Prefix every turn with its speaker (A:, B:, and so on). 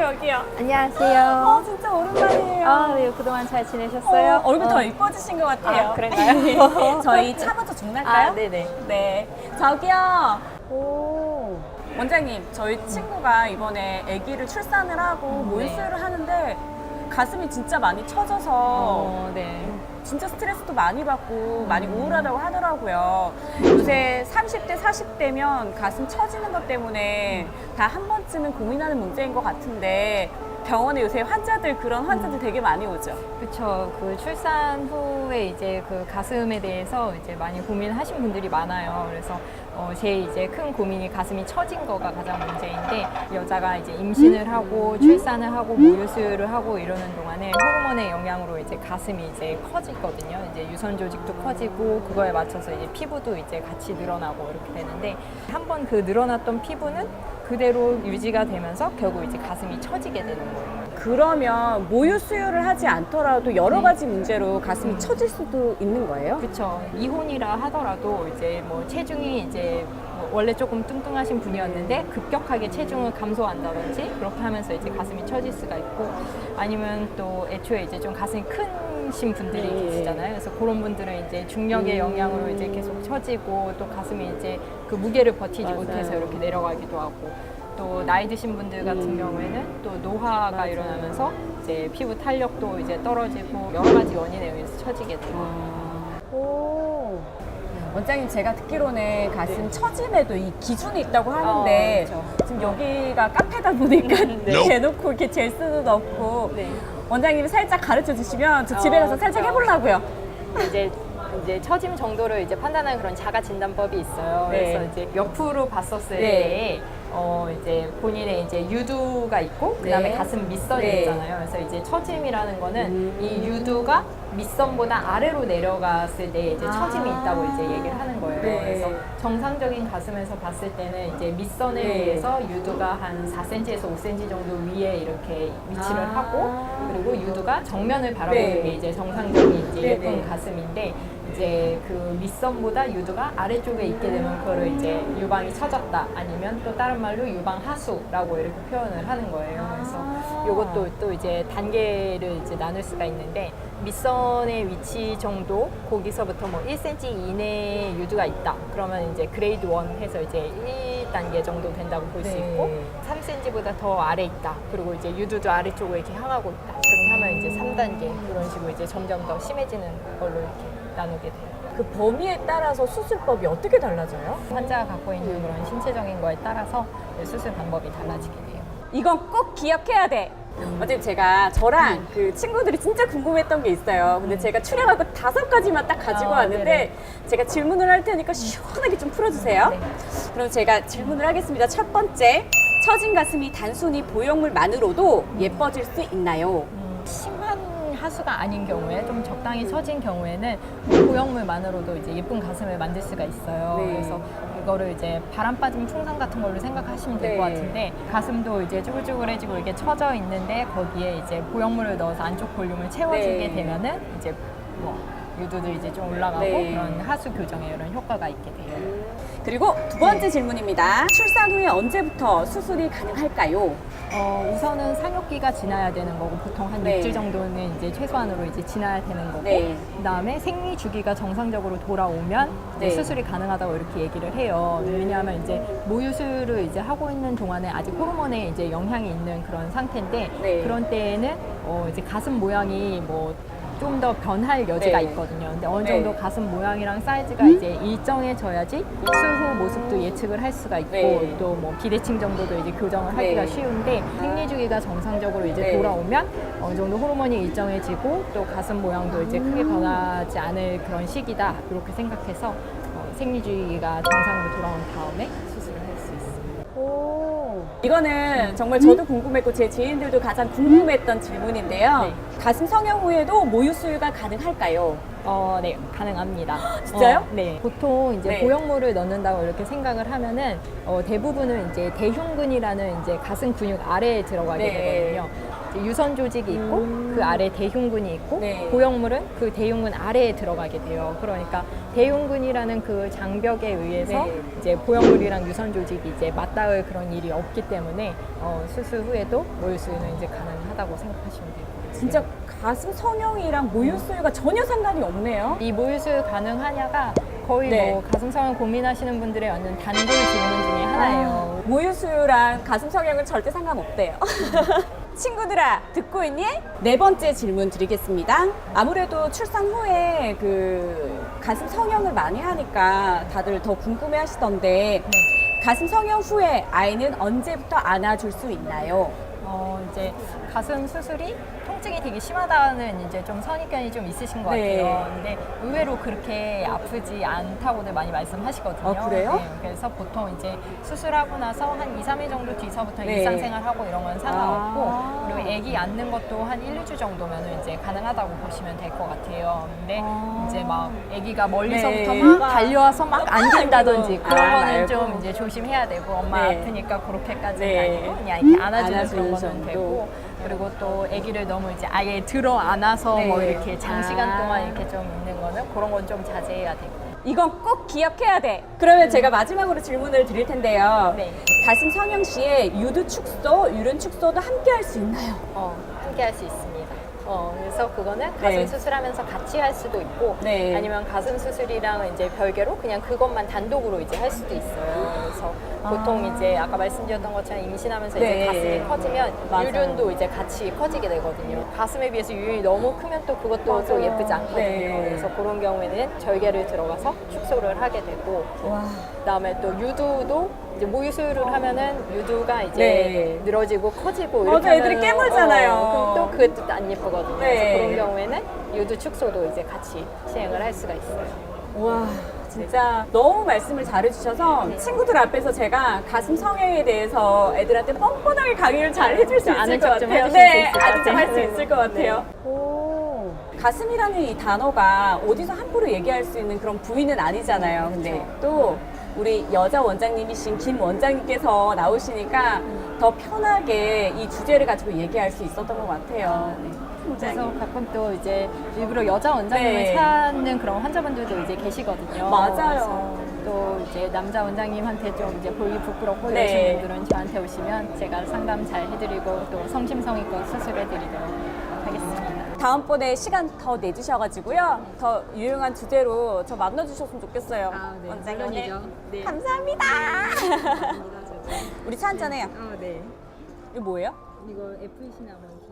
A: 여기요.
B: 안녕하세요.
A: 진짜 오랜만이에요.
B: 네, 그동안 잘 지내셨어요?
A: 얼굴 더 이뻐지신 것 같아요.
B: 그런가요?
A: 저희 차 먼저 주문할까요?
B: 네네.
A: 네. 저기요. 오. 원장님, 저희 친구가 이번에 아기를 출산을 하고 모유수유를 하는데 가슴이 진짜 많이 처져서
B: 네.
A: 진짜 스트레스도 많이 받고 많이 우울하다고 하더라고요. 요새 30대, 40대면 가슴 처지는 것 때문에 다 한 번쯤은 고민하는 문제인 것 같은데 병원에 요새 그런 환자들 되게 많이 오죠.
B: 그쵸. 그 출산 후에 이제 그 가슴에 대해서 이제 많이 고민하신 분들이 많아요. 그래서 제 이제 큰 고민이 가슴이 처진 거가 가장 문제인데, 여자가 이제 임신을 하고 출산을 하고 모유수유를 하고 이러는 동안에 호르몬의 영향으로 이제 가슴이 이제 커지거든요. 이제 유선 조직도 커지고 그거에 맞춰서 이제 피부도 이제 같이 늘어나고 이렇게 되는데, 한번 그 늘어났던 피부는 그대로 유지가 되면서 결국 이제 가슴이 처지게 되는 거예요.
A: 그러면 모유수유를 하지 않더라도 여러 가지 문제로 가슴이 처질 수도 있는 거예요?
B: 그쵸. 이혼이라 하더라도 이제 뭐 체중이 이제 뭐 원래 조금 뚱뚱하신 분이었는데 급격하게 체중을 감소한다든지 그렇게 하면서 이제 가슴이 처질 수가 있고, 아니면 또 애초에 이제 좀 가슴이 크신 분들이 계시잖아요. 그래서 그런 분들은 이제 중력의 영향으로 이제 계속 처지고, 또 가슴이 이제 그 무게를 버티지 못해서 이렇게 내려가기도 하고, 또 나이 드신 분들 같은 경우에는 또 노화가 일어나면서 이제 피부 탄력도 이제 떨어지고 여러 가지 원인에 의해서 처지게 돼요.
A: 오. 원장님, 제가 듣기로는 가슴 처짐에도 이 기준이 있다고 하는데
B: 그렇죠.
A: 지금 여기가 카페다 보니까 대놓고 이렇게 잴 수는 없고
B: 네.
A: 원장님이 살짝 가르쳐 주시면 저 집에 가서 살짝 해보려고요.
B: 이제 처짐 정도를 이제 판단하는 그런 자가 진단법이 있어요.
A: 네.
B: 그래서 이제 옆으로 봤었을
A: 네.
B: 때 이제 본인의 이제 유두가 있고 그다음에
A: 네.
B: 가슴 밑선이
A: 네.
B: 있잖아요. 그래서 이제 처짐이라는 거는 이 유두가 밑선보다 아래로 내려갔을 때 이제 처짐이 있다고 이제 얘기를 하는 거예요.
A: 네.
B: 그래서 정상적인 가슴에서 봤을 때는 이제 밑선에
A: 네.
B: 의해서 유두가 한 4cm에서 5cm 정도 위에 이렇게 위치를 하고, 그리고 유두가 정면을 바라보는
A: 네.
B: 게 이제 정상적인 이제
A: 네,
B: 예쁜
A: 네.
B: 가슴인데, 이제 그 밑선보다 유두가 아래쪽에 있게 되면 그거를 이제 유방이 처졌다, 아니면 또 다른 말로 유방 하수라고 이렇게 표현을 하는 거예요. 그래서 이것도 또 이제 단계를 이제 나눌 수가 있는데, 밑선의 위치 정도 거기서부터 뭐 1cm 이내에 유두가 있다 그러면 이제 그레이드 1 해서 이제 1단계 정도 된다고 볼 수 있고, 3cm보다 더 아래 있다 그리고 이제 유두도 아래쪽으로 이렇게 향하고 있다 그렇게 하면 이제 3단계, 그런 식으로 이제 점점 더 심해지는 걸로 이렇게 나누게 돼요.
A: 그 범위에 따라서 수술법이 어떻게 달라져요?
B: 환자가 갖고 있는 그런 신체적인 거에 따라서 수술 방법이 달라지게 돼요.
A: 이건 꼭 기억해야 돼. 어차피 제가 저랑 그 친구들이 진짜 궁금했던 게 있어요. 근데 제가 출연하고 5가지만 딱 가지고 왔는데
B: 네네.
A: 제가 질문을 할 테니까 시원하게 좀 풀어주세요.
B: 네.
A: 그럼 제가 질문을 하겠습니다. 첫 번째, 처진 가슴이 단순히 보형물만으로도 예뻐질 수 있나요?
B: 심한 하수가 아닌 경우에, 좀 적당히 처진 경우에는 보형물만으로도 이제 예쁜 가슴을 만들 수가 있어요.
A: 네.
B: 그래서 이거를 이제 바람 빠짐 풍선 같은 걸로 생각하시면 될 것
A: 네.
B: 같은데, 가슴도 이제 쭈글쭈글해지고 이게 처져 있는데 거기에 이제 보형물을 넣어서 안쪽 볼륨을 채워주게
A: 네.
B: 되면은 이제 뭐 유두도 이제 좀 올라가고
A: 네.
B: 그런 하수 교정에 이런 효과가 있게 돼요.
A: 그리고 두 번째 질문입니다. 출산 후에 언제부터 수술이 가능할까요?
B: 우선은 상욕기가 지나야 되는 거고, 보통 한
A: 네.
B: 6주 정도는 이제 최소한으로 이제 지나야 되는 거고,
A: 네.
B: 그다음에 생리 주기가 정상적으로 돌아오면 이제
A: 네.
B: 수술이 가능하다고 이렇게 얘기를 해요. 왜냐하면 이제 모유수유를 이제 하고 있는 동안에 아직 호르몬에 이제 영향이 있는 그런 상태인데,
A: 네.
B: 그런 때에는 이제 가슴 모양이 뭐 좀 더 변할 여지가
A: 네.
B: 있거든요. 근데 어느 정도
A: 네.
B: 가슴 모양이랑 사이즈가 이제 일정해져야지 수후 모습도 예측을 할 수가 있고,
A: 네.
B: 또 뭐 비대칭 정도도 이제 교정을 하기가
A: 네.
B: 쉬운데, 생리 주기가 정상적으로 이제
A: 네.
B: 돌아오면 어느 정도 호르몬이 일정해지고 또 가슴 모양도 이제 크게 변하지 않을 그런 시기다, 이렇게 생각해서 생리 주기가 정상으로 돌아온 다음에 수술을 할 수 있어요.
A: 이거는 정말 저도 궁금했고 제 지인들도 가장 궁금했던 질문인데요.
B: 네.
A: 가슴 성형 후에도 모유 수유가 가능할까요?
B: 네, 가능합니다.
A: 진짜요?
B: 네. 보통 이제
A: 네.
B: 보형물을 넣는다고 이렇게 생각을 하면은 대부분은 이제 대흉근이라는 이제 가슴 근육 아래에 들어가게
A: 네.
B: 되거든요. 이제 유선 조직이 있고 그 아래 대흉근이 있고
A: 네.
B: 보형물은 그 대흉근 아래에 들어가게 돼요. 그러니까 대흉근이라는 그 장벽에 의해서
A: 네.
B: 이제 보형물이랑 유선 조직이 이제 맞닿을 그런 일이 없기 때문에 수술 후에도 모유수유는 이제 가능하다고 생각하시면 돼요.
A: 진짜 가슴 성형이랑 모유수유가 전혀 상관이 없네요.
B: 이 모유수유 가능하냐가 거의
A: 네.
B: 뭐 가슴 성형 고민하시는 분들의 완전 단골 질문 중에 하나예요.
A: 모유수유랑 가슴 성형은 절대 상관없대요. 친구들아, 듣고 있니? 네 번째 질문 드리겠습니다. 아무래도 출산 후에 그 가슴 성형을 많이 하니까 다들 더 궁금해 하시던데 가슴 성형 후에 아이는 언제부터 안아줄 수 있나요?
B: 이제 가슴 수술이 통증이 되게 심하다는 이제 좀 선입견이 좀 있으신 것
A: 네.
B: 같아요. 근데 의외로 그렇게 아프지 않다고들 많이 말씀하시거든요.
A: 아, 그래요?
B: 네, 그래서 보통 이제 수술하고 나서 한 2, 3일 정도 뒤서부터
A: 네.
B: 일상생활하고 이런 건 상관없고
A: 아.
B: 그리고 아기 안는 것도 한 1, 2주 정도면 이제 가능하다고 보시면 될 것 같아요. 근데
A: 아.
B: 이제 막 아기가 멀리서부터
A: 네.
B: 막 달려와서 막 안긴다든지
A: 아,
B: 그런 거는
A: 말고.
B: 좀 이제 조심해야 되고 엄마
A: 네.
B: 아프니까 그렇게까지는
A: 네.
B: 아니고 그냥 이렇게 안아주는
A: 안아주는
B: 그런 거는
A: 정도.
B: 되고 그리고 또 아기를 너무 이제 아예 들어 안아서
A: 네.
B: 뭐 이렇게 장시간
A: 아.
B: 동안 이렇게 좀 있는 거는 그런 건 좀 자제해야 되고.
A: 이건 꼭 기억해야 돼. 그러면 제가 마지막으로 질문을 드릴 텐데요.
B: 네.
A: 가슴 성형 시에 유두 축소, 유른 축소도 함께 할 수 있나요?
B: 함께 할 수 있습니다. 그래서 그거는 가슴
A: 네.
B: 수술하면서 같이 할 수도 있고
A: 네.
B: 아니면 가슴 수술이랑 이제 별개로 그냥 그것만 단독으로 이제 할 수도 있어요. 그래서 보통 이제 아까 말씀드렸던 것처럼 임신하면서
A: 네.
B: 이제 가슴이 커지면
A: 맞아요.
B: 유륜도 이제 같이 커지게 되거든요. 가슴에 비해서 유륜이 너무 크면 또 그것도 또 예쁘지 않거든요.
A: 네.
B: 그래서 그런 경우에는 절개를 들어가서 축소를 하게 되고
A: 와.
B: 그다음에 또 유두도 이제 모유수유를 하면은 유두가 이제
A: 네.
B: 늘어지고 커지고
A: 맞아,
B: 이렇게
A: 애들이
B: 하면은,
A: 깨물잖아요.
B: 그럼 또 그것도 안 예쁘거든요.
A: 네.
B: 그래서 그런 경우에는 유두 축소도 이제 같이 시행을 할 수가 있어요.
A: 와. 진짜 너무 말씀을 잘해주셔서 친구들 앞에서 제가 가슴 성형에 대해서 애들한테 뻔뻔하게 강의를 잘 해줄 수 있을
B: 아는
A: 것
B: 척좀
A: 같아요.
B: 해주실 수 있을 것
A: 아는 척 할 수
B: 같아요.
A: 있을 것 같아요.
B: 네.
A: 오, 가슴이라는 이 단어가 어디서 함부로 얘기할 수 있는 그런 부위는 아니잖아요. 근데 또 우리 여자 원장님이신 김 원장님께서 나오시니까 더 편하게 이 주제를 가지고 얘기할 수 있었던 것 같아요. 네.
B: 그래서 가끔 또 이제 일부러 여자 원장님을
A: 네.
B: 찾는 그런 환자분들도 이제 계시거든요.
A: 맞아요.
B: 그래서 또 이제 남자 원장님한테 좀 이제 보기 부끄럽고
A: 네.
B: 이러신 분들은 저한테 오시면 제가 상담 잘 해드리고 또 성심성의껏 수술해드리도록 하겠습니다.
A: 다음번에 시간 더 내주셔가지고요. 더 유용한 주제로 저 만나주셨으면 좋겠어요.
B: 네,
A: 원장님.
B: 물론이죠. 네.
A: 감사합니다. 우리 차 한잔해요.
B: 네.
A: 이거 뭐예요?
B: 이거 FEC나 원티.